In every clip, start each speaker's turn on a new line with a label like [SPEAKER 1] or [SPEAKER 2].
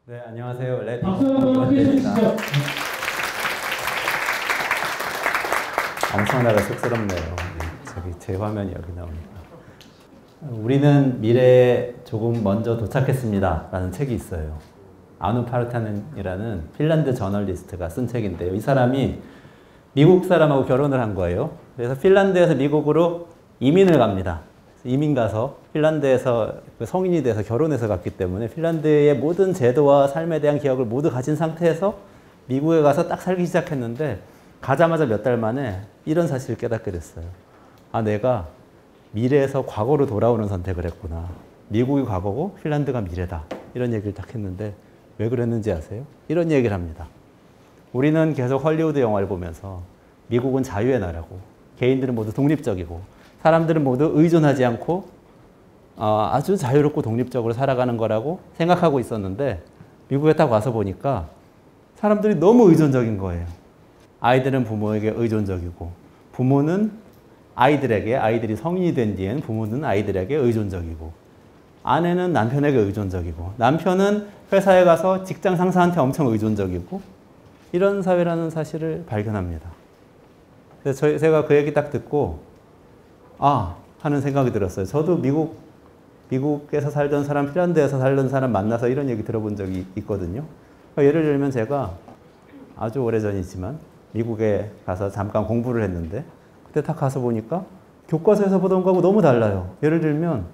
[SPEAKER 1] 네, 안녕하세요. 랩
[SPEAKER 2] 박수 함께 해주시죠.
[SPEAKER 1] 엄청나게 쑥스럽네요. 저기 제 화면이 여기 나오니까. 우리는 미래에 조금 먼저 도착했습니다. 라는 책이 있어요. 아누 파르타넨이라는 핀란드 저널리스트가 쓴 책인데요. 이 사람이 미국 사람하고 결혼을 한 거예요. 그래서 핀란드에서 미국으로 이민을 갑니다. 이민 가서 핀란드에서 성인이 돼서 결혼해서 갔기 때문에 핀란드의 모든 제도와 삶에 대한 기억을 모두 가진 상태에서 미국에 가서 딱 살기 시작했는데 가자마자 몇 달 만에 이런 사실을 깨닫게 됐어요. 아, 내가 미래에서 과거로 돌아오는 선택을 했구나. 미국이 과거고 핀란드가 미래다. 이런 얘기를 딱 했는데 왜 그랬는지 아세요? 이런 얘기를 합니다. 우리는 계속 헐리우드 영화를 보면서 미국은 자유의 나라고 개인들은 모두 독립적이고 사람들은 모두 의존하지 않고 아주 자유롭고 독립적으로 살아가는 거라고 생각하고 있었는데 미국에 딱 와서 보니까 사람들이 너무 의존적인 거예요. 아이들은 부모에게 의존적이고 부모는 아이들에게, 아이들이 성인이 된 뒤엔 부모는 아이들에게 의존적이고 아내는 남편에게 의존적이고 남편은 회사에 가서 직장 상사한테 엄청 의존적이고 이런 사회라는 사실을 발견합니다. 그래서 제가 그 얘기 딱 듣고 하는 생각이 들었어요. 저도 미국에서 살던 사람, 핀란드에서 살던 사람 만나서 이런 얘기 들어본 적이 있거든요. 예를 들면 제가 아주 오래전이지만 미국에 가서 잠깐 공부를 했는데 그때 딱 가서 보니까 교과서에서 보던 거하고 너무 달라요. 예를 들면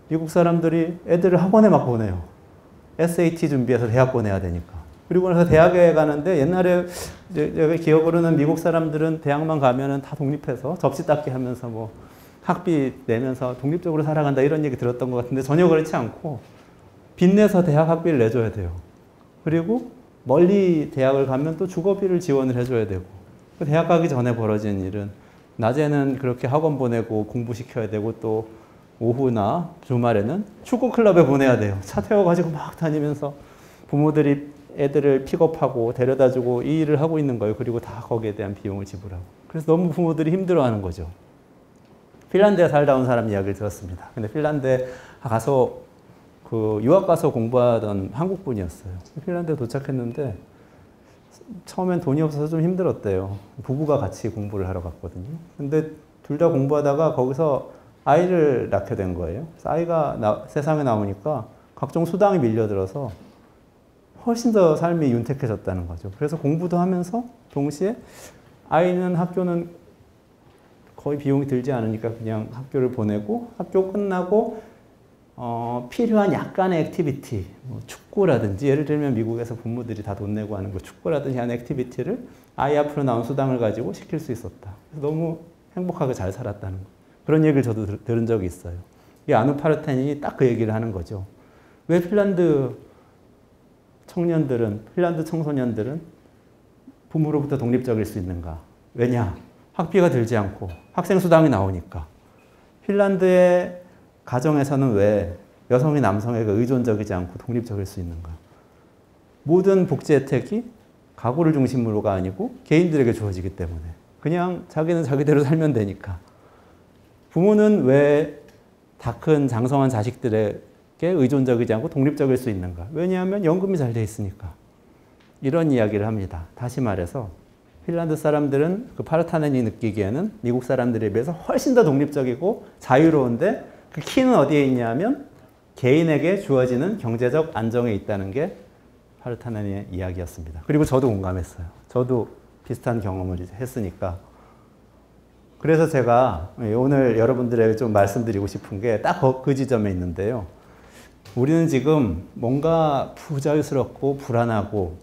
[SPEAKER 1] 미국 사람들이 애들을 학원에 막 보내요. SAT 준비해서 대학 보내야 되니까. 그리고 나서 대학에 가는데 옛날에 제가 기억으로는 미국 사람들은 대학만 가면은 다 독립해서 접시 닦기 하면서 뭐 학비 내면서 독립적으로 살아간다 이런 얘기 들었던 것 같은데 전혀 그렇지 않고 빚내서 대학 학비를 내줘야 돼요. 그리고 멀리 대학을 가면 또 주거비를 지원을 해줘야 되고 대학 가기 전에 벌어진 일은 낮에는 그렇게 학원 보내고 공부시켜야 되고 또 오후나 주말에는 축구 클럽에 보내야 돼요. 차 태워가지고 막 다니면서 부모들이 애들을 픽업하고 데려다주고 이 일을 하고 있는 거예요. 그리고 다 거기에 대한 비용을 지불하고. 그래서 너무 부모들이 힘들어하는 거죠. 핀란드에 살다 온 사람 이야기를 들었습니다. 근데 핀란드에 가서 유학 가서 공부하던 한국 분이었어요. 핀란드에 도착했는데 처음엔 돈이 없어서 좀 힘들었대요. 부부가 같이 공부를 하러 갔거든요. 근데 둘 다 공부하다가 거기서 아이를 낳게 된 거예요. 그래서 아이가 세상에 나오니까 각종 수당이 밀려들어서 훨씬 더 삶이 윤택해졌다는 거죠. 그래서 공부도 하면서 동시에 아이는 학교는 거의 비용이 들지 않으니까 그냥 학교를 보내고 학교 끝나고 필요한 약간의 액티비티, 뭐 축구라든지 예를 들면 미국에서 부모들이 다 돈 내고 하는 거 축구라든지 하는 액티비티를 아이 앞으로 나온 수당을 가지고 시킬 수 있었다. 그래서 너무 행복하게 잘 살았다는 거. 그런 얘기를 저도 들은 적이 있어요. 이 아누 파르타넨이 딱 그 얘기를 하는 거죠. 왜 핀란드 청소년들은 부모로부터 독립적일 수 있는가? 왜냐? 학비가 들지 않고 학생 수당이 나오니까. 핀란드의 가정에서는 왜 여성이 남성에게 의존적이지 않고 독립적일 수 있는가? 모든 복지 혜택이 가구를 중심으로가 아니고 개인들에게 주어지기 때문에 그냥 자기는 자기대로 살면 되니까. 부모는 왜 다 큰 장성한 자식들에게 의존적이지 않고 독립적일 수 있는가? 왜냐하면 연금이 잘 돼 있으니까. 이런 이야기를 합니다. 다시 말해서 핀란드 사람들은 그 파르타넨이 느끼기에는 미국 사람들에 비해서 훨씬 더 독립적이고 자유로운데 그 키는 어디에 있냐면 개인에게 주어지는 경제적 안정에 있다는 게 파르타넨의 이야기였습니다. 그리고 저도 공감했어요. 저도 비슷한 경험을 했으니까. 그래서 제가 오늘 여러분들에게 좀 말씀드리고 싶은 게 딱 그 지점에 있는데요. 우리는 지금 뭔가 부자유스럽고 불안하고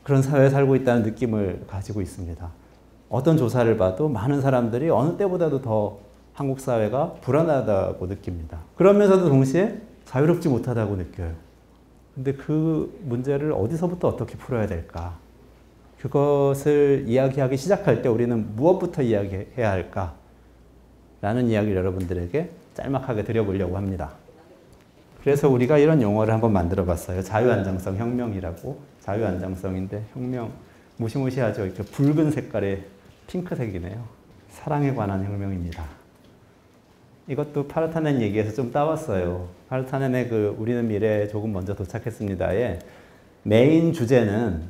[SPEAKER 1] 그런 사회에 살고 있다는 느낌을 가지고 있습니다. 어떤 조사를 봐도 많은 사람들이 어느 때보다도 더 한국 사회가 불안하다고 느낍니다. 그러면서도 동시에 자유롭지 못하다고 느껴요. 근데 그 문제를 어디서부터 어떻게 풀어야 될까? 그것을 이야기하기 시작할 때 우리는 무엇부터 이야기해야 할까? 라는 이야기를 여러분들에게 짤막하게 드려보려고 합니다. 그래서 우리가 이런 용어를 한번 만들어 봤어요. 자유안정성 혁명이라고. 자유안정성인데 혁명 무시무시하죠. 이렇게 붉은 색깔의 핑크색이네요. 사랑에 관한 혁명입니다. 이것도 파르타넨 얘기에서 좀 따왔어요. 파르타넨의 그 우리는 미래에 조금 먼저 도착했습니다의 메인 주제는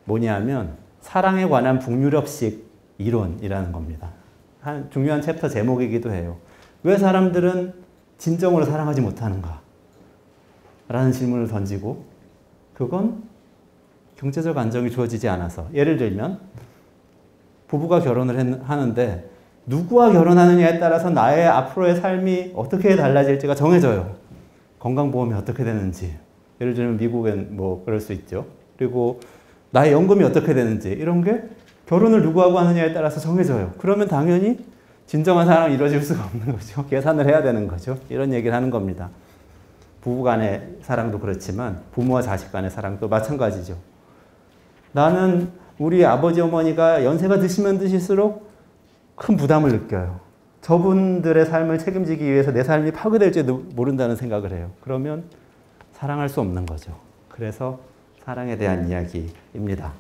[SPEAKER 1] 뭐냐면 사랑에 관한 북유럽식 이론이라는 겁니다. 한 중요한 챕터 제목이기도 해요. 왜 사람들은 진정으로 사랑하지 못하는가? 라는 질문을 던지고 그건 경제적 안정이 주어지지 않아서 예를 들면 부부가 결혼을 하는데 누구와 결혼하느냐에 따라서 나의 앞으로의 삶이 어떻게 달라질지가 정해져요. 건강보험이 어떻게 되는지 예를 들면 미국엔 뭐 그럴 수 있죠. 그리고 나의 연금이 어떻게 되는지 이런 게 결혼을 누구하고 하느냐에 따라서 정해져요. 그러면 당연히 진정한 사랑이 이루어질 수가 없는 거죠. 계산을 해야 되는 거죠. 이런 얘기를 하는 겁니다. 부부 간의 사랑도 그렇지만 부모와 자식 간의 사랑도 마찬가지죠. 나는 우리 아버지 어머니가 연세가 드시면 드실수록 큰 부담을 느껴요. 저분들의 삶을 책임지기 위해서 내 삶이 파괴될지도 모른다는 생각을 해요. 그러면 사랑할 수 없는 거죠. 그래서 사랑에 대한 이야기입니다.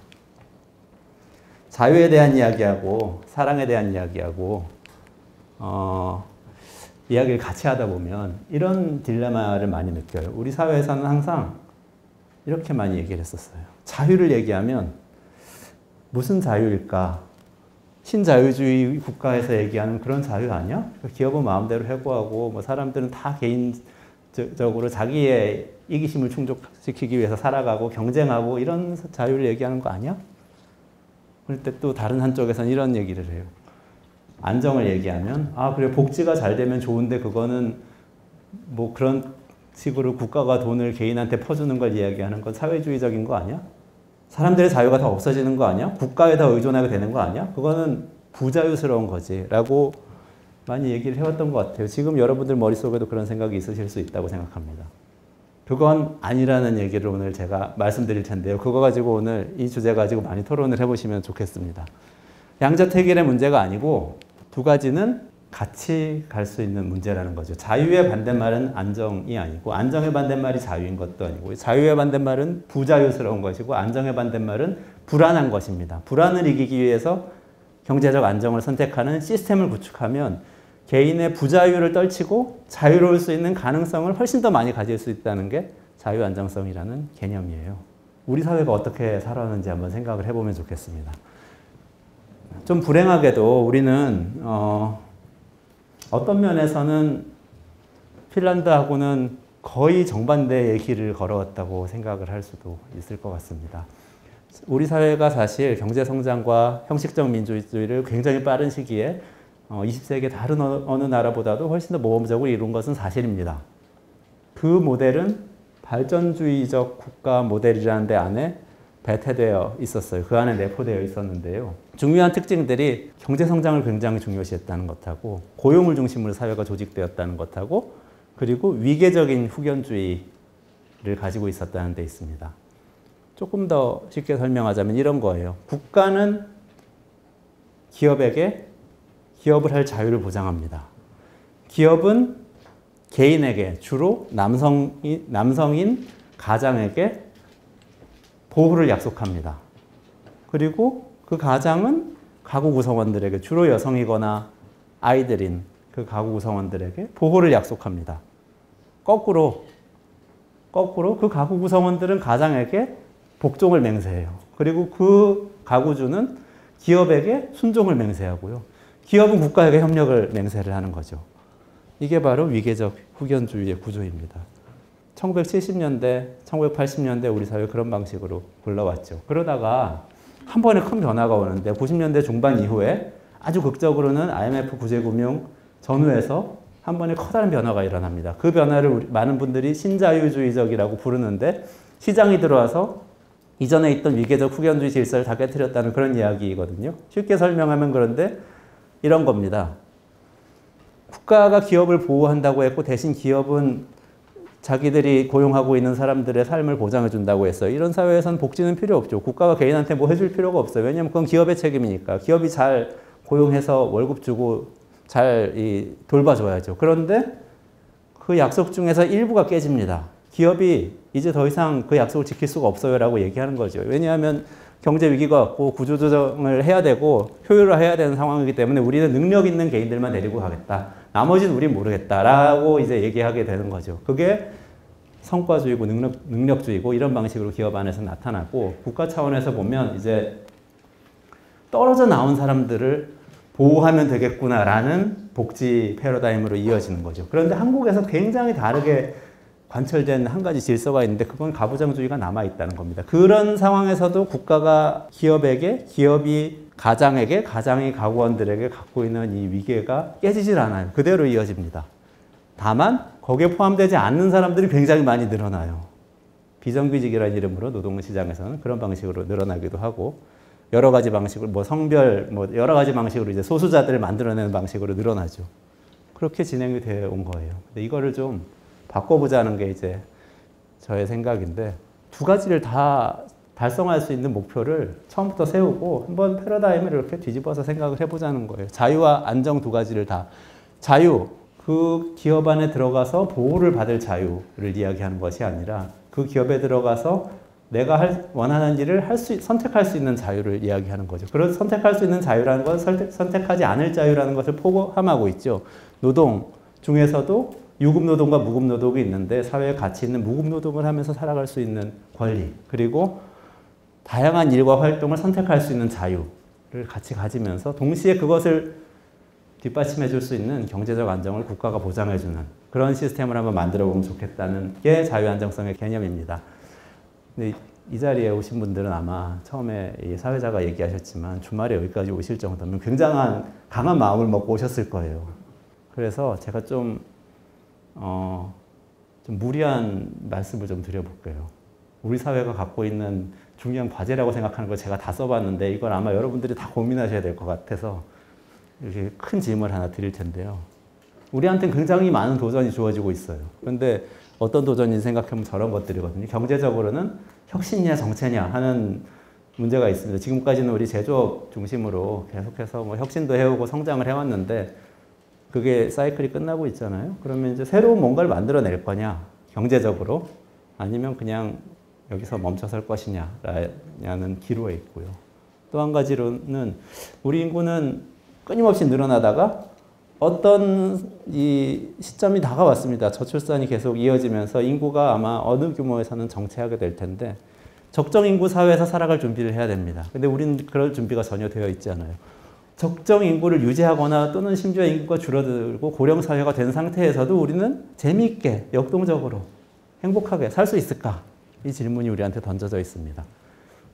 [SPEAKER 1] 자유에 대한 이야기하고 사랑에 대한 이야기하고 이야기를 같이 하다 보면 이런 딜레마를 많이 느껴요. 우리 사회에서는 항상 이렇게 많이 얘기를 했었어요. 자유를 얘기하면 무슨 자유일까? 신자유주의 국가에서 얘기하는 그런 자유 아니야? 기업은 마음대로 해고하고 뭐 사람들은 다 개인적으로 자기의 이기심을 충족시키기 위해서 살아가고 경쟁하고 이런 자유를 얘기하는 거 아니야? 그럴 때 또 다른 한쪽에서는 이런 얘기를 해요. 안정을 얘기하면 그래 복지가 잘 되면 좋은데 그거는 뭐 그런 식으로 국가가 돈을 개인한테 퍼주는 걸 이야기하는 건 사회주의적인 거 아니야? 사람들의 자유가 다 없어지는 거 아니야? 국가에 다 의존하게 되는 거 아니야? 그거는 부자유스러운 거지 라고 많이 얘기를 해왔던 것 같아요. 지금 여러분들 머릿속에도 그런 생각이 있으실 수 있다고 생각합니다. 그건 아니라는 얘기를 오늘 제가 말씀드릴 텐데요. 그거 가지고 오늘 이 주제 가지고 많이 토론을 해보시면 좋겠습니다. 양자택일의 문제가 아니고 두 가지는 같이 갈 수 있는 문제라는 거죠. 자유의 반대말은 안정이 아니고 안정의 반대말이 자유인 것도 아니고 자유의 반대말은 부자유스러운 것이고 안정의 반대말은 불안한 것입니다. 불안을 이기기 위해서 경제적 안정을 선택하는 시스템을 구축하면 개인의 부자유를 떨치고 자유로울 수 있는 가능성을 훨씬 더 많이 가질 수 있다는 게 자유 안정성이라는 개념이에요. 우리 사회가 어떻게 살아왔는지 한번 생각을 해보면 좋겠습니다. 좀 불행하게도 우리는 어떤 면에서는 핀란드하고는 거의 정반대의 길을 걸어왔다고 생각을 할 수도 있을 것 같습니다. 우리 사회가 사실 경제성장과 형식적 민주주의를 굉장히 빠른 시기에 20세기 다른 어느 나라보다도 훨씬 더 모범적으로 이룬 것은 사실입니다. 그 모델은 발전주의적 국가 모델이라는 데 안에 배태되어 있었어요. 그 안에 내포되어 있었는데요. 중요한 특징들이 경제성장을 굉장히 중요시했다는 것하고 고용을 중심으로 사회가 조직되었다는 것하고 그리고 위계적인 후견주의를 가지고 있었다는 데 있습니다. 조금 더 쉽게 설명하자면 이런 거예요. 국가는 기업에게 기업을 할 자유를 보장합니다. 기업은 개인에게 주로 남성인 가장에게 보호를 약속합니다. 그리고 그 가장은 가구 구성원들에게 주로 여성이거나 아이들인 그 가구 구성원들에게 보호를 약속합니다. 거꾸로 그 가구 구성원들은 가장에게 복종을 맹세해요. 그리고 그 가구주는 기업에게 순종을 맹세하고요. 기업은 국가에게 협력을 맹세를 하는 거죠. 이게 바로 위계적 후견주의의 구조입니다. 1970년대, 1980년대 우리 사회 그런 방식으로 굴러왔죠. 그러다가 한 번에 큰 변화가 오는데 90년대 중반 이후에 아주 극적으로는 IMF 구제금융 전후에서 한 번에 커다란 변화가 일어납니다. 그 변화를 많은 분들이 신자유주의적이라고 부르는데 시장이 들어와서 이전에 있던 위계적 후견주의 질서를 다 깨트렸다는 그런 이야기거든요. 쉽게 설명하면 그런데 이런 겁니다. 국가가 기업을 보호한다고 했고 대신 기업은 자기들이 고용하고 있는 사람들의 삶을 보장해 준다고 했어요. 이런 사회에서는 복지는 필요 없죠. 국가가 개인한테 뭐 해줄 필요가 없어요. 왜냐하면 그건 기업의 책임이니까. 기업이 잘 고용해서 월급 주고 잘 돌봐줘야죠. 그런데 그 약속 중에서 일부가 깨집니다. 기업이 이제 더 이상 그 약속을 지킬 수가 없어요 라고 얘기하는 거죠. 왜냐하면 경제 위기가 왔고 구조조정을 해야 되고 효율화해야 되는 상황이기 때문에 우리는 능력 있는 개인들만 데리고 가겠다. 나머지는 우린 모르겠다라고 이제 얘기하게 되는 거죠. 그게 성과주의고 능력주의고 이런 방식으로 기업 안에서 나타났고 국가 차원에서 보면 이제 떨어져 나온 사람들을 보호하면 되겠구나라는 복지 패러다임으로 이어지는 거죠. 그런데 한국에서 굉장히 다르게 관철된 한 가지 질서가 있는데 그건 가부장주의가 남아있다는 겁니다. 그런 상황에서도 국가가 기업에게, 기업이 가장에게, 가장이 가구원들에게 갖고 있는 이 위계가 깨지질 않아요. 그대로 이어집니다. 다만 거기에 포함되지 않는 사람들이 굉장히 많이 늘어나요. 비정규직이라는 이름으로 노동시장에서는 그런 방식으로 늘어나기도 하고 여러 가지 방식으로 뭐 성별 뭐 여러 가지 방식으로 이제 소수자들을 만들어내는 방식으로 늘어나죠. 그렇게 진행이 되어 온 거예요. 근데 이거를 좀 바꿔보자는 게 이제 저의 생각인데 두 가지를 다 달성할 수 있는 목표를 처음부터 세우고 한번 패러다임을 이렇게 뒤집어서 생각을 해보자는 거예요. 자유와 안정 두 가지를 다. 자유, 그 기업 안에 들어가서 보호를 받을 자유를 이야기하는 것이 아니라 그 기업에 들어가서 내가 원하는 일을 선택할 수 있는 자유를 이야기하는 거죠. 그런 선택할 수 있는 자유라는 건 선택하지 않을 자유라는 것을 포함하고 있죠. 노동 중에서도 유급 노동과 무급 노동이 있는데 사회에 가치 있는 무급 노동을 하면서 살아갈 수 있는 권리, 그리고 다양한 일과 활동을 선택할 수 있는 자유를 같이 가지면서 동시에 그것을 뒷받침해 줄 수 있는 경제적 안정을 국가가 보장해 주는 그런 시스템을 한번 만들어 보면 좋겠다는 게 자유 안정성의 개념입니다. 근데 이 자리에 오신 분들은 아마 처음에 이 사회자가 얘기하셨지만 주말에 여기까지 오실 정도면 굉장한 강한 마음을 먹고 오셨을 거예요. 그래서 제가 좀 무리한 말씀을 좀 드려볼게요. 우리 사회가 갖고 있는 중요한 과제라고 생각하는 걸 제가 다 써봤는데 이걸 아마 여러분들이 다 고민하셔야 될 것 같아서 이렇게 큰 질문을 하나 드릴 텐데요. 우리한테는 굉장히 많은 도전이 주어지고 있어요. 그런데 어떤 도전인지 생각해보면 저런 것들이거든요. 경제적으로는 혁신이냐 정체냐 하는 문제가 있습니다. 지금까지는 우리 제조업 중심으로 계속해서 뭐 혁신도 해오고 성장을 해왔는데 그게 사이클이 끝나고 있잖아요. 그러면 이제 새로운 뭔가를 만들어낼 거냐, 경제적으로, 아니면 그냥 여기서 멈춰설 것이냐라는 기로에 있고요. 또 한 가지로는 우리 인구는 끊임없이 늘어나다가 어떤 이 시점이 다가왔습니다. 저출산이 계속 이어지면서 인구가 아마 어느 규모에서는 정체하게 될 텐데 적정 인구 사회에서 살아갈 준비를 해야 됩니다. 근데 우리는 그럴 준비가 전혀 되어 있지 않아요. 적정 인구를 유지하거나 또는 심지어 인구가 줄어들고 고령 사회가 된 상태에서도 우리는 재미있게 역동적으로 행복하게 살 수 있을까? 이 질문이 우리한테 던져져 있습니다.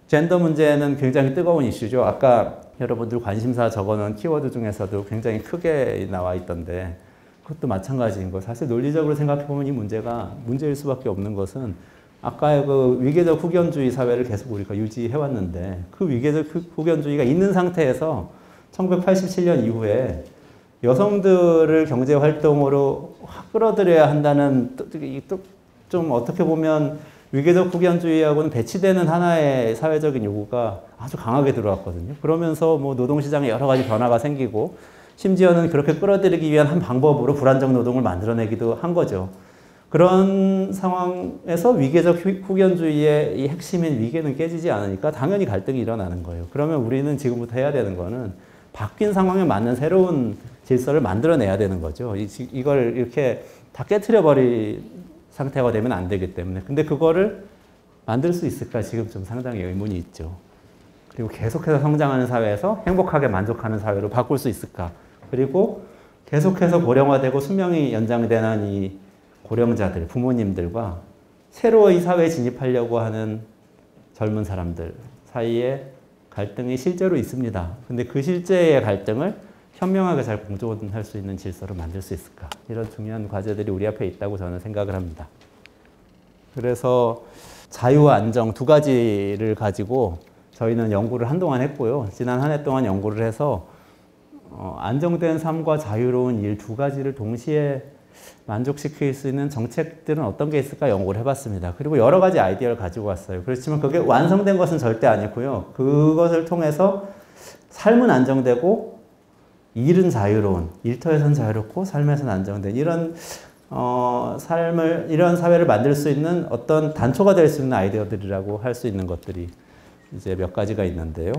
[SPEAKER 1] 젠더 문제는 굉장히 뜨거운 이슈죠. 아까 여러분들 관심사 적어놓은 키워드 중에서도 굉장히 크게 나와 있던데 그것도 마찬가지인 거. 사실 논리적으로 생각해보면 이 문제가 문제일 수밖에 없는 것은 아까 그 위계적 후견주의 사회를 계속 우리가 유지해왔는데 그 위계적 후견주의가 있는 상태에서 1987년 이후에 여성들을 경제활동으로 확 끌어들여야 한다는 좀 어떻게 보면 위계적 후견주의하고는 배치되는 하나의 사회적인 요구가 아주 강하게 들어왔거든요. 그러면서 뭐 노동시장에 여러 가지 변화가 생기고 심지어는 그렇게 끌어들이기 위한 한 방법으로 불안정 노동을 만들어내기도 한 거죠. 그런 상황에서 위계적 후견주의의 이 핵심인 위계는 깨지지 않으니까 당연히 갈등이 일어나는 거예요. 그러면 우리는 지금부터 해야 되는 거는 바뀐 상황에 맞는 새로운 질서를 만들어내야 되는 거죠. 이걸 이렇게 다 깨트려버릴 상태가 되면 안 되기 때문에. 근데 그거를 만들 수 있을까 지금 좀 상당히 의문이 있죠. 그리고 계속해서 성장하는 사회에서 행복하게 만족하는 사회로 바꿀 수 있을까. 그리고 계속해서 고령화되고 수명이 연장되는 이 고령자들, 부모님들과 새로 이 사회에 진입하려고 하는 젊은 사람들 사이에 갈등이 실제로 있습니다. 근데 그 실제의 갈등을 현명하게 잘 공존할 수 있는 질서를 만들 수 있을까? 이런 중요한 과제들이 우리 앞에 있다고 저는 생각을 합니다. 그래서 자유와 안정 두 가지를 가지고 저희는 연구를 한동안 했고요. 지난 한 해 동안 연구를 해서 안정된 삶과 자유로운 일 두 가지를 동시에 만족시킬 수 있는 정책들은 어떤 게 있을까 연구를 해봤습니다. 그리고 여러 가지 아이디어를 가지고 왔어요. 그렇지만 그게 완성된 것은 절대 아니고요. 그것을 통해서 삶은 안정되고 일은 자유로운, 일터에서는 자유롭고 삶에서는 안정된 이런 이런 사회를 만들 수 있는 어떤 단초가 될 수 있는 아이디어들이라고 할 수 있는 것들이 이제 몇 가지가 있는데요.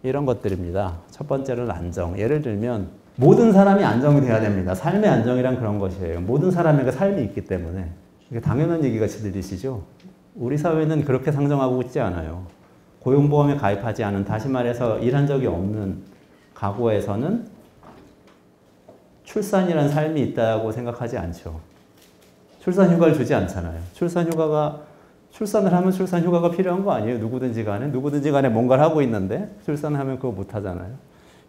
[SPEAKER 1] 이런 것들입니다. 첫 번째는 안정. 예를 들면 모든 사람이 안정이 돼야 됩니다. 삶의 안정이란 그런 것이에요. 모든 사람에게 삶이 있기 때문에. 이게 당연한 얘기같이 들리시죠? 우리 사회는 그렇게 상정하고 있지 않아요. 고용보험에 가입하지 않은, 다시 말해서 일한 적이 없는 가구에서는 출산이라는 삶이 있다고 생각하지 않죠. 출산휴가를 주지 않잖아요. 출산을 하면 출산휴가가 필요한 거 아니에요? 누구든지 간에 뭔가를 하고 있는데 출산을 하면 그거 못 하잖아요.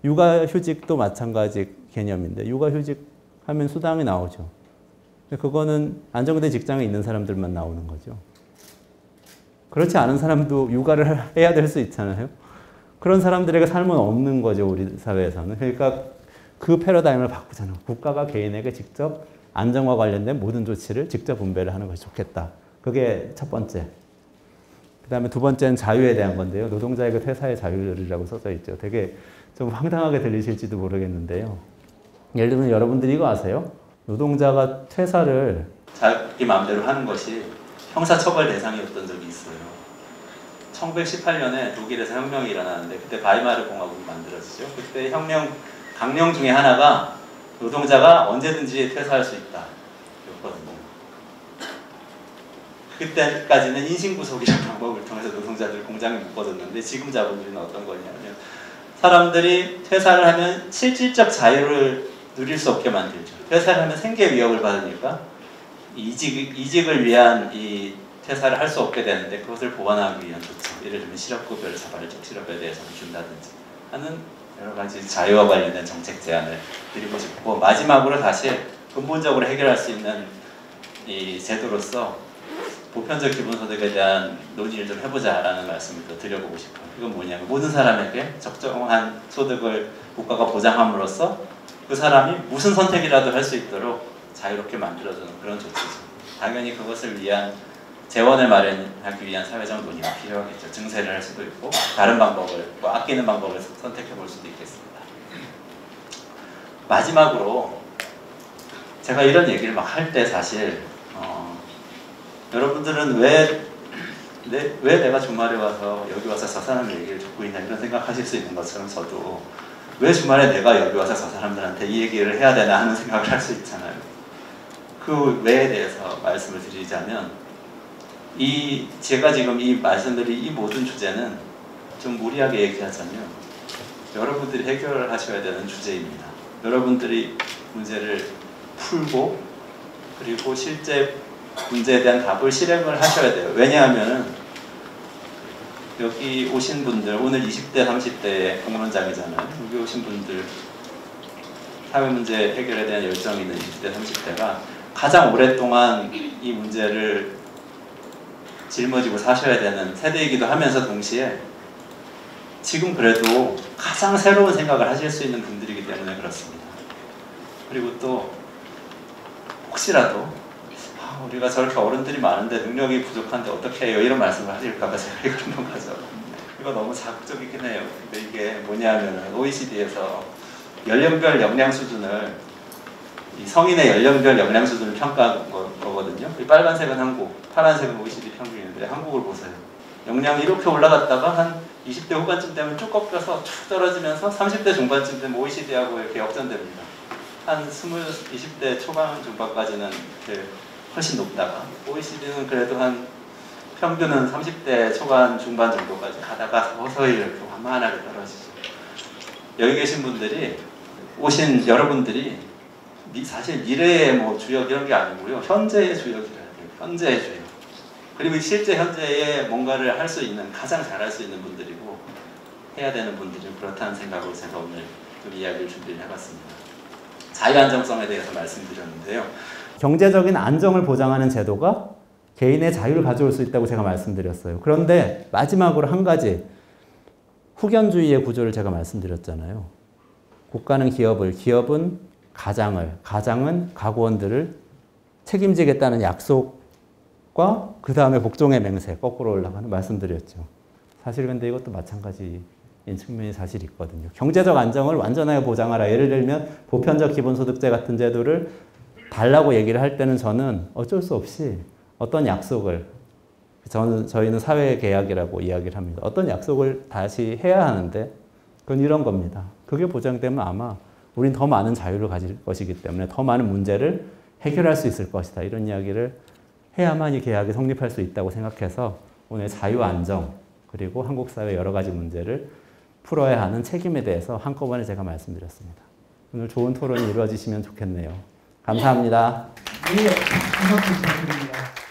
[SPEAKER 1] 육아휴직도 마찬가지 개념인데 육아휴직 하면 수당이 나오죠. 그거는 안정된 직장에 있는 사람들만 나오는 거죠. 그렇지 않은 사람도 육아를 해야 될 수 있잖아요. 그런 사람들에게 삶은 없는 거죠, 우리 사회에서는. 그러니까 그 패러다임을 바꾸잖아요. 국가가 개인에게 직접 안정과 관련된 모든 조치를 직접 분배를 하는 것이 좋겠다. 그게 첫 번째. 그 다음에 두 번째는 자유에 대한 건데요. 노동자에게 퇴사의 자유라고 써져 있죠. 되게 좀 황당하게 들리실지도 모르겠는데요. 예를 들면 여러분들이 이거 아세요? 노동자가 퇴사를 자기 마음대로 하는 것이 형사처벌 대상이었던 적이 있어요. 1918년에 독일에서 혁명이 일어나는데 그때 바이마르 공화국이 만들어지죠. 그때 강령 중에 하나가 노동자가 언제든지 퇴사할 수 있다 였거든요. 그때까지는 인신구속이라는 방법을 통해서 노동자들 공장에 묶어뒀는데 지금 자본주의는 어떤 거냐면 사람들이 퇴사를 하면 실질적 자유를 누릴 수 없게 만들죠. 퇴사를 하면 생계 위협을 받으니까 이직을 위한 이 퇴사를 할 수 없게 되는데 그것을 보완하기 위한 조치, 예를 들면 실업급여를 자발적 실업에 대해서는 준다든지 하는 여러 가지 자유와 관련된 정책 제안을 드리고 싶고, 마지막으로 사실 근본적으로 해결할 수 있는 이 제도로서 보편적 기본소득에 대한 논의를 좀 해보자라는 말씀을 또 드려보고 싶어요. 이건 뭐냐면 모든 사람에게 적정한 소득을 국가가 보장함으로써 그 사람이 무슨 선택이라도 할 수 있도록 자유롭게 만들어주는 그런 조치죠. 당연히 그것을 위한 재원을 마련하기 위한 사회적 논의가 필요하겠죠. 증세를 할 수도 있고 다른 방법을, 아끼는 방법을 선택해 볼 수도 있겠습니다. 마지막으로 제가 이런 얘기를 막 할 때 사실 여러분들은 왜 내가 주말에 와서 여기 와서 저 사람 얘기를 듣고 있나 이런 생각하실 수 있는 것처럼 저도 왜 주말에 내가 여기 와서 저 사람들한테 이 얘기를 해야 되나 하는 생각을 할 수 있잖아요. 그 왜에 대해서 말씀을 드리자면 제가 지금 이 말씀드린 이 모든 주제는 좀 무리하게 얘기하자면 여러분들이 해결하셔야 되는 주제입니다. 여러분들이 문제를 풀고 그리고 실제 문제에 대한 답을 실행을 하셔야 돼요. 왜냐하면 여기 오신 분들, 오늘 20대, 30대의 공론장이잖아요. 여기 오신 분들 사회 문제 해결에 대한 열정이 있는 20대, 30대가 가장 오랫동안 이 문제를 짊어지고 사셔야 되는 세대이기도 하면서 동시에 지금 그래도 가장 새로운 생각을 하실 수 있는 분들이기 때문에 그렇습니다. 그리고 또 혹시라도 우리가 저렇게 어른들이 많은데 능력이 부족한데 어떻게 해요? 이런 말씀을 하실까봐 제가 이런 건 가져. 이거 너무 자극적이긴 해요. 근데 이게 뭐냐면 OECD에서 연령별 역량 수준을 성인의 연령별 역량 수준을 평가한 거거든요. 이 빨간색은 한국, 파란색은 OECD 평균인데 한국을 보세요. 역량이 이렇게 올라갔다가 한 20대 후반쯤 되면 쭉 꺾여서 쭉 떨어지면서 30대 중반쯤 되면 OECD하고 이렇게 역전됩니다. 한 20대 초반 중반까지는 이렇게 훨씬 높다가 OECD는 그래도 한 평균은 30대 초반 중반 정도까지 가다가 서서히 이렇게 완만하게 떨어지죠. 여기 계신 분들이 오신 여러분들이 사실 미래의 뭐 주역 이런 게 아니고요. 현재의 주역이라야 돼요. 현재의 주역. 그리고 실제 현재에 뭔가를 할 수 있는, 가장 잘할 수 있는 분들이고 해야 되는 분들이 그렇다는 생각으로 제가 오늘 좀 이야기를 준비를 해봤습니다. 자유안정성에 대해서 말씀드렸는데요. 경제적인 안정을 보장하는 제도가 개인의 자유를 가져올 수 있다고 제가 말씀드렸어요. 그런데 마지막으로 한 가지, 후견주의의 구조를 제가 말씀드렸잖아요. 국가는 기업은 가장은 가구원들을 책임지겠다는 약속과 그 다음에 복종의 맹세, 거꾸로 올라가는 말씀드렸죠. 사실 근데 이것도 마찬가지인 측면이 사실 있거든요. 경제적 안정을 완전하게 보장하라. 예를 들면 보편적 기본소득제 같은 제도를 달라고 얘기를 할 때는 저는 어쩔 수 없이 어떤 약속을, 저희는 사회계약이라고 이야기를 합니다. 어떤 약속을 다시 해야 하는데 그건 이런 겁니다. 그게 보장되면 아마 우린 더 많은 자유를 가질 것이기 때문에 더 많은 문제를 해결할 수 있을 것이다. 이런 이야기를 해야만 이 계약이 성립할 수 있다고 생각해서 오늘 자유 안정 그리고 한국 사회 여러 가지 문제를 풀어야 하는 책임에 대해서 한꺼번에 제가 말씀드렸습니다. 오늘 좋은 토론이 이루어지시면 좋겠네요. 감사합니다.
[SPEAKER 2] 네, 부탁드립니다.